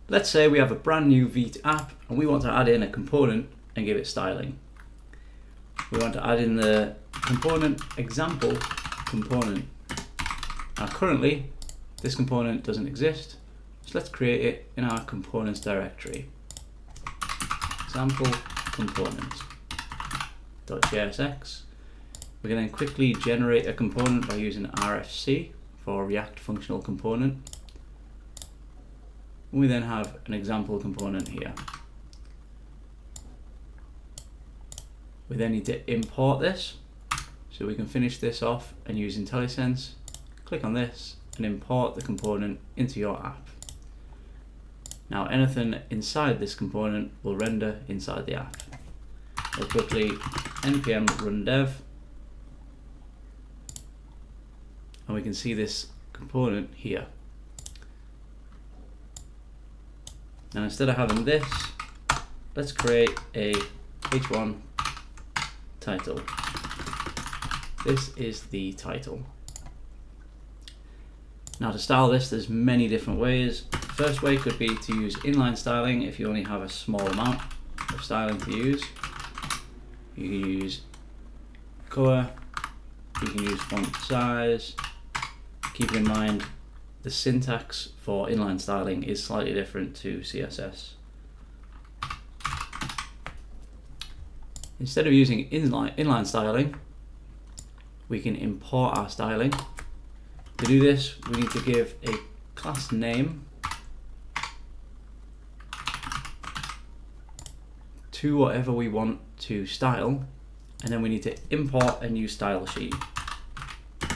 Let's say we have a brand new Vite app and we want to add in a component and give it styling. We want to add in the component example component. Now currently this component doesn't exist, so let's create it in our components directory. Example component.jsx. We can then quickly generate a component by using RFC for React functional component. We then have an example component here. We then need to import this, so we can finish this off and use IntelliSense. Click on this and import the component into your app. Now anything inside this component will render inside the app. We'll quickly npm run dev, and we can see this component here. Now instead of having this, let's create a h1 title. This is the title. Now to style this, there's many different ways. First way could be to use inline styling if you only have a small amount of styling to use. You can use color, you can use font size. Keep in mind the syntax for inline styling is slightly different to CSS. Instead of using inline styling, we can import our styling. To do this, we need to give a class name to whatever we want to style, and then we need to import a new style sheet.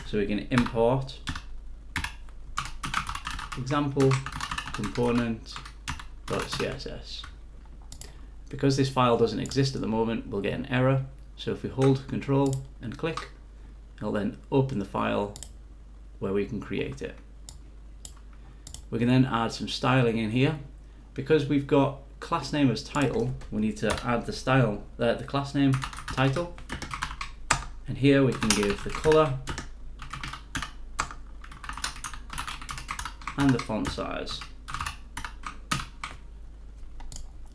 So we can import example component.css. Because this file doesn't exist at the moment, we'll get an error. So if we hold Control and click, it'll then open the file where we can create it. We can then add some styling in here. Because we've got class name as title, we need to add the style, the class name title. And here we can give the color and the font size.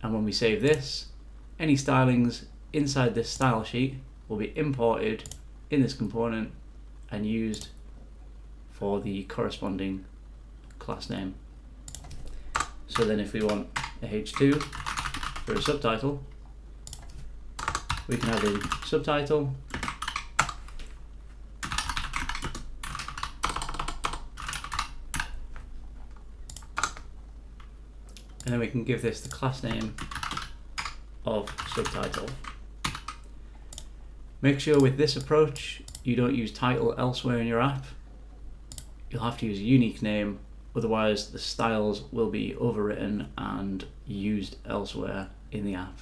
And when we save this, any stylings inside this style sheet will be imported in this component and used for the corresponding class name. So then if we want a H2 for a subtitle, we can add in subtitle, and then we can give this the class name of subtitle. Make sure with this approach you don't use title elsewhere in your app. You'll have to use a unique name, otherwise the styles will be overwritten and used elsewhere in the app.